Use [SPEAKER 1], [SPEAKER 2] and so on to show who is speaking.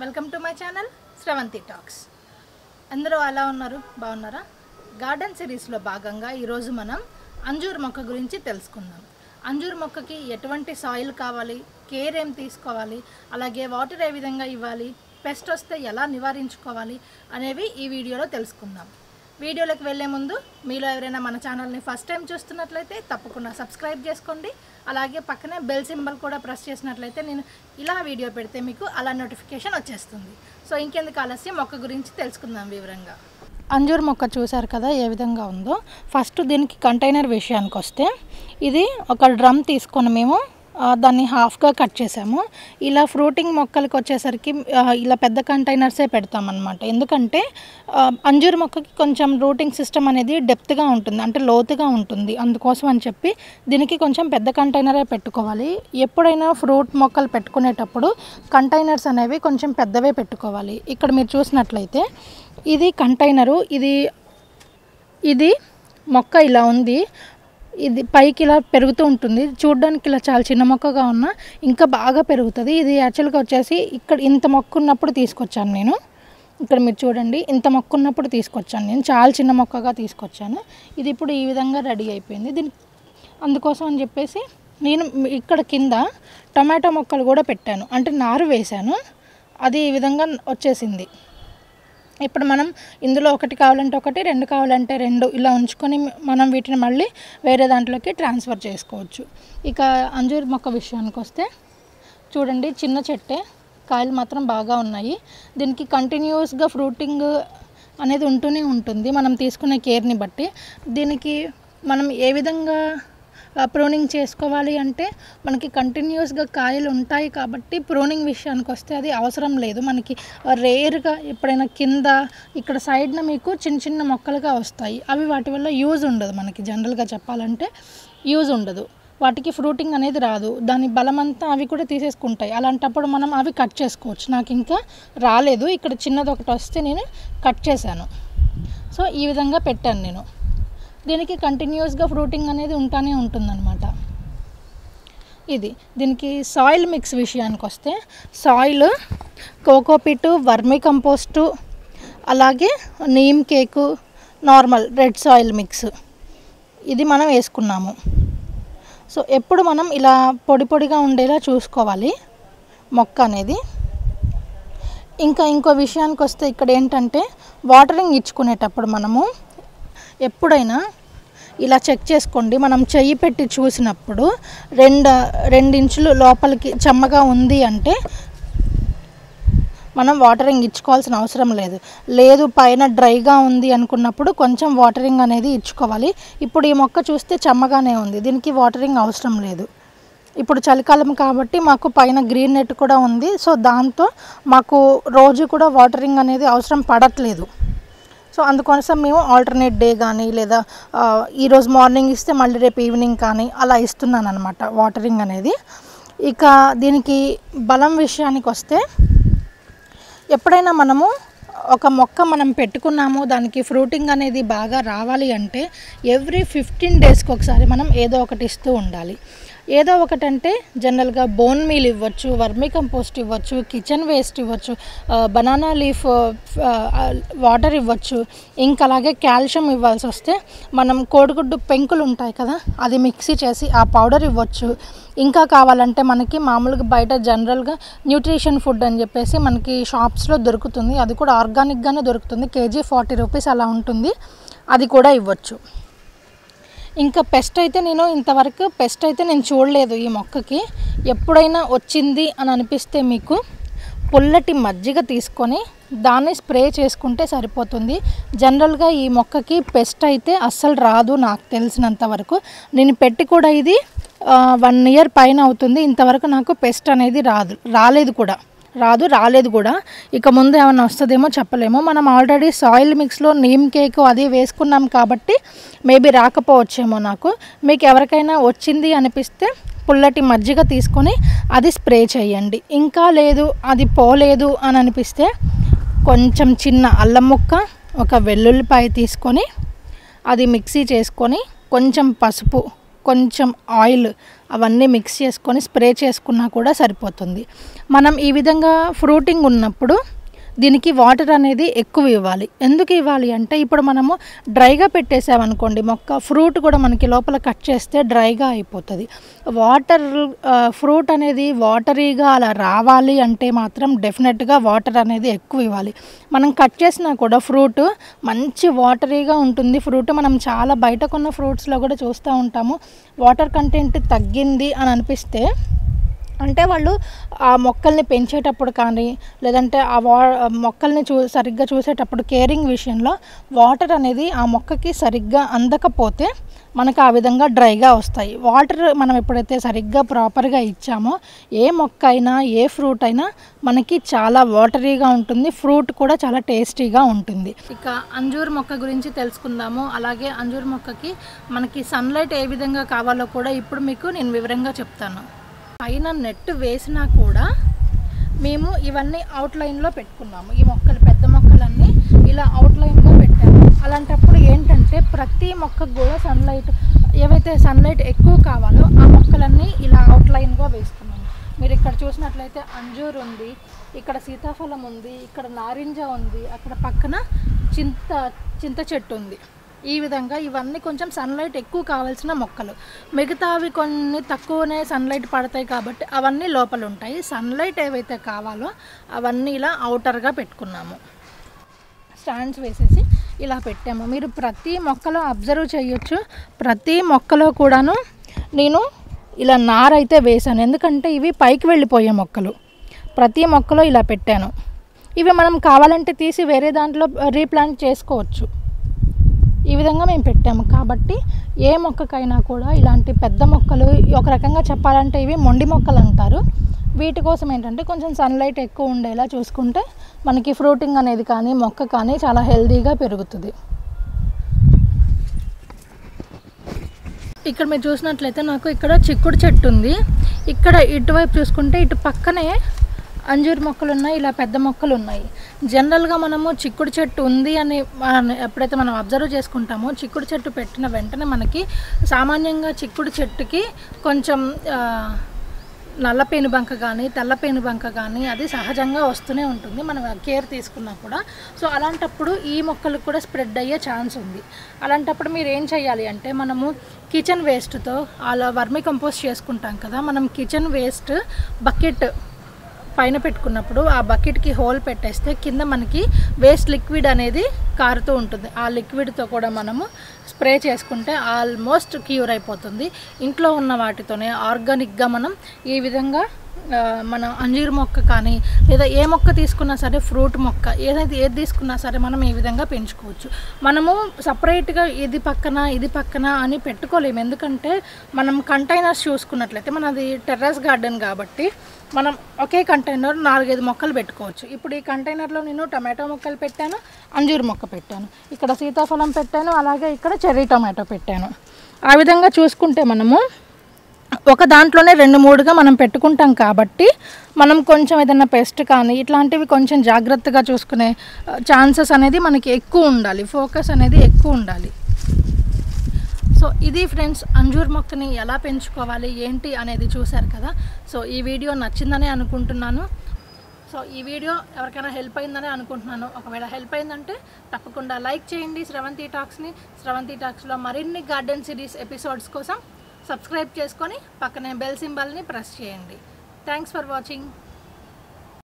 [SPEAKER 1] Welcome to my channel Sravanthi talks. అందరూ ఎలా ఉన్నారు? బాగున్నారా? గార్డెన్ సిరీస్లో భాగంగా ఈరోజు మనం అంజూర్ మొక్క గురించి తెలుసుకుందాం. అంజూర్ మొక్కకి ఎటువంటి సాయిల్ కావాలి, కేర్ ఏం తీసుకోవాలి, అలాగే వాటర్ ఏ విధంగా ఇవ్వాలి, పెస్ట్ వస్తే ఎలా నివారించుకోవాలి అనేవి ఈ వీడియోలో తెలుసుకుందాం. వీడియోలోకి వెళ్ళే ముందు మీలో ఎవరైనా మన ఛానల్ని ఫస్ట్ టైం చూస్తున్నట్లయితే తప్పకుండా సబ్స్క్రైబ్ చేసుకోండి. అలాగే పక్కనే బెల్ సింబల్ కూడా ప్రెస్ చేసినట్లయితే నేను ఇలా వీడియో పెడితే మీకు అలా నోటిఫికేషన్ వచ్చేస్తుంది. సో ఇంకెందుకు ఆలస్యం, మొక్క గురించి తెలుసుకుందాం వివరంగా. అంజూర్ మొక్క చూసారు కదా ఏ విధంగా ఉందో. ఫస్ట్ దీనికి కంటైనర్ విషయానికి వస్తే, ఇది ఒక డ్రమ్ తీసుకొని మేము దాన్ని హాఫ్గా కట్ చేసాము. ఇలా ఫ్రూటింగ్ మొక్కలకి వచ్చేసరికి ఇలా పెద్ద కంటైనర్సే పెడతామన్నమాట. ఎందుకంటే అంజూర్ మొక్కకి కొంచెం రూటింగ్ సిస్టమ్ అనేది డెప్త్గా ఉంటుంది, అంటే లోతుగా ఉంటుంది. అందుకోసం అని చెప్పి దీనికి కొంచెం పెద్ద కంటైనరే పెట్టుకోవాలి. ఎప్పుడైనా ఫ్రూట్ మొక్కలు పెట్టుకునేటప్పుడు కంటైనర్స్ అనేవి కొంచెం పెద్దవే పెట్టుకోవాలి. ఇక్కడ మీరు చూసినట్లయితే ఇది కంటైనరు, ఇది మొక్క ఇలా ఉంది. ఇది పైకి ఇలా పెరుగుతూ ఉంటుంది. చూడడానికి ఇలా చాలా చిన్న మొక్కగా ఉన్నా ఇంకా బాగా పెరుగుతుంది. ఇది యాక్చువల్గా వచ్చేసి ఇక్కడ ఇంత మొక్క ఉన్నప్పుడు తీసుకొచ్చాను నేను. ఇక్కడ మీరు చూడండి, ఇంత మొక్క ఉన్నప్పుడు తీసుకొచ్చాను నేను, చాలా చిన్న మొక్కగా తీసుకొచ్చాను. ఇది ఇప్పుడు ఈ విధంగా రెడీ అయిపోయింది. అందుకోసం అని చెప్పేసి నేను ఇక్కడ కింద టమాటో మొక్కలు కూడా పెట్టాను, అంటే నారు వేశాను. అది ఈ విధంగా వచ్చేసింది. ఇప్పుడు మనం ఇందులో ఒకటి కావాలంటే ఒకటి, రెండు కావాలంటే రెండు, ఇలా ఉంచుకొని మనం వీటిని మళ్ళీ వేరే దాంట్లోకి ట్రాన్స్ఫర్ చేసుకోవచ్చు. ఇక అంజూర్ మొక్క విషయానికి వస్తే చూడండి, చిన్న చెట్టే, కాయలు మాత్రం బాగా ఉన్నాయి. దీనికి కంటిన్యూస్గా ఫ్రూటింగ్ అనేది ఉంటూనే ఉంటుంది మనం తీసుకునే కేర్ని బట్టి. దీనికి మనం ఏ విధంగా ప్రూనింగ్ చేసుకోవాలి అంటే, మనకి కంటిన్యూస్గా కాయలు ఉంటాయి కాబట్టి ప్రూనింగ్ విషయానికి వస్తే అది అవసరం లేదు. మనకి రేర్గా ఎప్పుడైనా కింద ఇక్కడ సైడ్న మీకు చిన్న చిన్న మొక్కలుగా వస్తాయి. అవి వాటి వల్ల యూజ్ ఉండదు, మనకి జనరల్గా చెప్పాలంటే యూజ్ ఉండదు. వాటికి ఫ్రూటింగ్ అనేది రాదు, దాని బలమంతా అవి కూడా తీసేసుకుంటాయి. అలాంటప్పుడు మనం అవి కట్ చేసుకోవచ్చు. నాకు ఇంకా రాలేదు, ఇక్కడ చిన్నది ఒకటి వస్తే నేను కట్ చేశాను. సో ఈ విధంగా పెట్టాను నేను. దీనికి కంటిన్యూస్గా ఫ్రూటింగ్ అనేది ఉంటానే ఉంటుందన్నమాట. దీనికి సాయిల్ మిక్స్ విషయానికి వస్తే, సాయిల్ కోకోపిట్, వర్మీ కంపోస్టు, అలాగే neem cake, normal red soil mix ఇది మనం వేసుకున్నాము. సో ఎప్పుడు మనం ఇలా పొడి పొడిగా ఉండేలా చూసుకోవాలి మొక్క అనేది. ఇంకో విషయానికి వస్తే, ఇక్కడ ఏంటంటే వాటరింగ్ ఇచ్చుకునేటప్పుడు మనము ఎప్పుడైనా ఇలా చెక్ చేసుకోండి. మనం చెయ్యి పెట్టి చూసినప్పుడు 2 ఇంచులు లోపలికి చెమ్మగా ఉంది అంటే మనం వాటరింగ్ ఇచ్చుకోవాల్సిన అవసరం లేదు. పైన డ్రైగా ఉంది అనుకున్నప్పుడు కొంచెం వాటరింగ్ అనేది ఇచ్చుకోవాలి. ఇప్పుడు ఈ మొక్క చూస్తే చెమ్మగానే ఉంది, దీనికి వాటరింగ్ అవసరం లేదు. ఇప్పుడు చలికాలం కాబట్టి మాకు పైన గ్రీన్ నెట్ కూడా ఉంది. సో దాంతో మాకు రోజు కూడా వాటరింగ్ అనేది అవసరం పడట్లేదు. సో అందుకోసం మేము ఆల్టర్నేట్ డే కానీ, లేదా ఈరోజు మార్నింగ్ ఇస్తే మళ్ళీ రేపు ఈవినింగ్ కానీ అలా ఇస్తున్నాను అనమాట వాటరింగ్ అనేది. ఇక దీనికి బలం విషయానికి వస్తే, ఎప్పుడైనా మనము ఒక మొక్క మనం పెట్టుకున్నాము, దానికి ఫ్రూటింగ్ అనేది బాగా రావాలి అంటే ఎవ్రీ 15 డేస్కి ఒకసారి మనం ఏదో ఒకటి ఇస్తూ ఉండాలి. ఏదో ఒకటంటే జనరల్గా బోన్ మీల్ ఇవ్వచ్చు, వర్మీ కంపోస్ట్ ఇవ్వచ్చు, కిచెన్ వేస్ట్ ఇవ్వచ్చు, బనానా లీఫ్ వాటర్ ఇవ్వచ్చు. ఇంకా అలాగే కాల్షియం ఇవ్వాల్సి వస్తే మనం కోడిగుడ్డు పెంకులు ఉంటాయి కదా, అది మిక్సీ చేసి ఆ పౌడర్ ఇవ్వచ్చు. ఇంకా కావాలంటే మనకి మామూలుగా బయట జనరల్గా న్యూట్రిషన్ ఫుడ్ అని చెప్పేసి మనకి షాప్స్లో దొరుకుతుంది. అది కూడా ఆర్గానిక్గానే దొరుకుతుంది, కేజీ 40 రూపీస్ అలా ఉంటుంది, అది కూడా ఇవ్వచ్చు. ఇంకా పెస్ట్ అయితే ఇంతవరకు నేను చూడలేదు ఈ మొక్కకి. ఎప్పుడైనా వచ్చింది అని అనిపిస్తే మీకు పుల్లటి మజ్జిగ తీసుకొని దాన్ని స్ప్రే చేసుకుంటే సరిపోతుంది. జనరల్గా ఈ మొక్కకి పెస్ట్ అయితే అస్సలు రాదు నాకు తెలిసినంత వరకు. నేను పెట్టి కూడా ఇది 1 ఇయర్ పైన అవుతుంది, ఇంతవరకు నాకు పెస్ట్ అనేది రాలేదు కూడా. ఇక ముందు ఏమైనా వస్తుందేమో చెప్పలేము. మనం ఆల్రెడీ సాయిల్ మిక్స్లో నీమ్ కేక్ అది వేసుకున్నాం కాబట్టి మేబీ రాకపోవచ్చేమో నాకు. మీకు ఎవరికైనా వచ్చింది అనిపిస్తే పుల్లటి మజ్జిగ తీసుకొని అది స్ప్రే చేయండి. ఇంకా లేదు, అది పోలేదు అని అనిపిస్తే కొంచెం చిన్న అల్లం ముక్క, ఒక వెల్లుల్లిపాయ తీసుకొని అది మిక్సీ చేసుకొని కొంచెం పసుపు కొంచెం ఆయిల్ అవన్నీ మిక్స్ చేసుకొని స్ప్రే చేసుకున్నా కూడా సరిపోతుంది. మనం ఈ విధంగా ఫ్రూటింగ్ ఉన్నప్పుడు దీనికి వాటర్ అనేది ఎక్కువ ఇవ్వాలి. ఎందుకు ఇవ్వాలి అంటే ఇప్పుడు మనము డ్రైగా పెట్టేసామనుకోండి మొక్క, ఫ్రూట్ కూడా మనకి లోపల కట్ చేస్తే డ్రైగా అయిపోతుంది. ఫ్రూట్ అనేది వాటరీగా అలా రావాలి అంటే మాత్రం డెఫినెట్గా వాటర్ అనేది ఎక్కువ ఇవ్వాలి. మనం కట్ చేసినా కూడా ఫ్రూట్ మంచి వాటరీగా ఉంటుంది. ఫ్రూట్ మనం చాలా బయట కొన్న ఫ్రూట్స్లో కూడా చూస్తూ ఉంటాము, వాటర్ కంటెంట్ తగ్గింది అని అనిపిస్తే అంటే వాళ్ళు ఆ మొక్కల్ని పెంచేటప్పుడు కానీ లేదంటే ఆ మొక్కల్ని సరిగ్గా చూసేటప్పుడు కేరింగ్ విషయంలో వాటర్ అనేది ఆ మొక్కకి సరిగ్గా అందకపోతే మనకు ఆ విధంగా డ్రైగా వస్తాయి. వాటర్ మనం ఎప్పుడైతే సరిగ్గా ప్రాపర్గా ఇచ్చామో ఏ మొక్క అయినా ఏ ఫ్రూట్ అయినా మనకి చాలా వాటరీగా ఉంటుంది, ఫ్రూట్ కూడా చాలా టేస్టీగా ఉంటుంది. ఇక అంజూర్ మొక్క గురించి తెలుసుకుందాము. అలాగే అంజూర్ మొక్కకి మనకి సన్లైట్ ఏ విధంగా కావాలో కూడా ఇప్పుడు మీకు నేను వివరంగా చెప్తాను. పైన నెట్ వేసినా కూడా మేము ఇవన్నీ అవుట్లైన్లో పెట్టుకున్నాము. ఈ మొక్కలు పెద్ద మొక్కలన్నీ ఇలా అవుట్లైన్లో పెట్టాము. అలాంటప్పుడు ఏంటంటే ప్రతి మొక్కకు కూడా ఏవైతే సన్లైట్ ఎక్కువ కావాలో ఆ మొక్కలన్నీ ఇలా అవుట్లైన్గా వేస్తున్నాము. మీరు ఇక్కడ చూసినట్లయితే అంజూర్ ఉంది, ఇక్కడ సీతాఫలం ఉంది, ఇక్కడ నారింజ ఉంది, అక్కడ పక్కన చింత చెట్టు ఉంది. ఈ విధంగా ఇవన్నీ కొంచెం సన్లైట్ ఎక్కువ కావాల్సిన మొక్కలు. మిగతావి కొన్ని తక్కువనే సన్లైట్ పడతాయి కాబట్టి అవన్నీ లోపల ఉంటాయి. సన్లైట్ ఏవైతే కావాలో అవన్నీ ఇలా అవుటర్గా పెట్టుకున్నాము. స్టాండ్స్ వేసేసి ఇలా పెట్టాము. మీరు ప్రతి మొక్కలో అబ్జర్వ్ చేయొచ్చు. ప్రతి మొక్కలో కూడాను నేను ఇలా నారైతే వేశాను, ఎందుకంటే ఇవి పైకి వెళ్ళిపోయే మొక్కలు. ప్రతి మొక్కలో ఇలా పెట్టాను. ఇవి మనం కావాలంటే తీసి వేరే దాంట్లో రీప్లాంట్ చేసుకోవచ్చు. ఈ విధంగా మేము పెట్టాము కాబట్టి ఏ మొక్కకైనా కూడా ఇలాంటి పెద్ద మొక్కలు, ఒక రకంగా చెప్పాలంటే ఇవి మొండి మొక్కలు అంటారు. వీటి కోసం ఏంటంటే కొంచెం సన్లైట్ ఎక్కువ ఉండేలా చూసుకుంటే మనకి ఫ్రూటింగ్ అనేది కానీ మొక్క కానీ చాలా హెల్తీగా పెరుగుతుంది. ఇక్కడ మీరు చూసినట్లయితే నాకు ఇక్కడ చిక్కుడు చెట్టు ఉంది. ఇక్కడ ఇటువైపు చూసుకుంటే ఇటు పక్కనే అంజూర్ మొక్కలు ఉన్నాయి, ఇలా పెద్ద మొక్కలు ఉన్నాయి. జనరల్గా మనము చిక్కుడు చెట్టు ఉంది అని ఎప్పుడైతే మనం అబ్జర్వ్ చేసుకుంటామో చిక్కుడు చెట్టు పెట్టిన వెంటనే మనకి సామాన్యంగా చిక్కుడు చెట్టుకి కొంచెం నల్ల పేనుబంక కానీ తెల్ల పేనుబంక కానీ అది సహజంగా వస్తూనే ఉంటుంది మనం కేర్ తీసుకున్నా కూడా. సో అలాంటప్పుడు ఈ మొక్కలకు కూడా స్ప్రెడ్ అయ్యే ఛాన్స్ ఉంది. అలాంటప్పుడు మీరు ఏం చేయాలి అంటే మనము కిచెన్ వేస్ట్తో అలా వర్మి కంపోస్ట్ చేసుకుంటాం కదా, మనం కిచెన్ వేస్ట్ బకెట్ పైన పెట్టుకున్నప్పుడు ఆ బకెట్కి హోల్ పెట్టేస్తే కింద మనకి వేస్ట్ లిక్విడ్ అనేది కారుతూ ఉంటుంది. ఆ లిక్విడ్తో కూడా మనము స్ప్రే చేసుకుంటే ఆల్మోస్ట్ క్యూర్ అయిపోతుంది. ఇంట్లో ఉన్న వాటితోనే ఆర్గానిక్గా మనం ఈ విధంగా మన అంజీర్ మొక్క కానీ లేదా ఏ మొక్క తీసుకున్నా సరే, ఫ్రూట్ మొక్క ఏది తీసుకున్నా సరే మనం ఈ విధంగా పెంచుకోవచ్చు. మనము సపరేట్గా ఇది పక్కన అని పెట్టుకోలేము. ఎందుకంటే మనం కంటైనర్స్ చూసుకున్నట్లయితే మనది టెర్రస్ గార్డెన్ కాబట్టి మనం ఒకే కంటైనర్ 4-5 మొక్కలు పెట్టుకోవచ్చు. ఇప్పుడు ఈ కంటైనర్లో నేను టమాటో మొక్కలు పెట్టాను, అంజూర్ మొక్క పెట్టాను, ఇక్కడ సీతాఫలం పెట్టాను, అలాగే ఇక్కడ చెర్రీ టమాటో పెట్టాను. ఆ విధంగా చూసుకుంటే మనము ఒక దాంట్లోనే 2-3గా మనం పెట్టుకుంటాం కాబట్టి మనం కొంచెం ఏదైనా పెస్ట్ కానీ ఇట్లాంటివి కొంచెం జాగ్రత్తగా చూసుకునే ఛాన్సెస్ అనేది మనకి ఎక్కువ ఉండాలి, ఫోకస్ అనేది ఎక్కువ ఉండాలి. సో ఇది ఫ్రెండ్స్, అంజూర్ మొక్కని ఎలా పెంచుకోవాలి ఏంటి అనేది చూశారు కదా. సో ఈ వీడియో నచ్చిందని అనుకుంటున్నాను. సో ఈ వీడియో ఎవరికైనా హెల్ప్ అయిందని అనుకుంటున్నాను. ఒకవేళ హెల్ప్ అయిందంటే తప్పకుండా లైక్ చేయండి స్రవంతి టాక్స్ని. స్రవంతి టాక్స్లో మరిన్ని గార్డెన్ సిరీస్ ఎపిసోడ్స్ కోసం సబ్స్క్రైబ్ చేసుకొని పక్కనే బెల్ సింబల్ని ప్రెస్ చేయండి. Thanks for watching.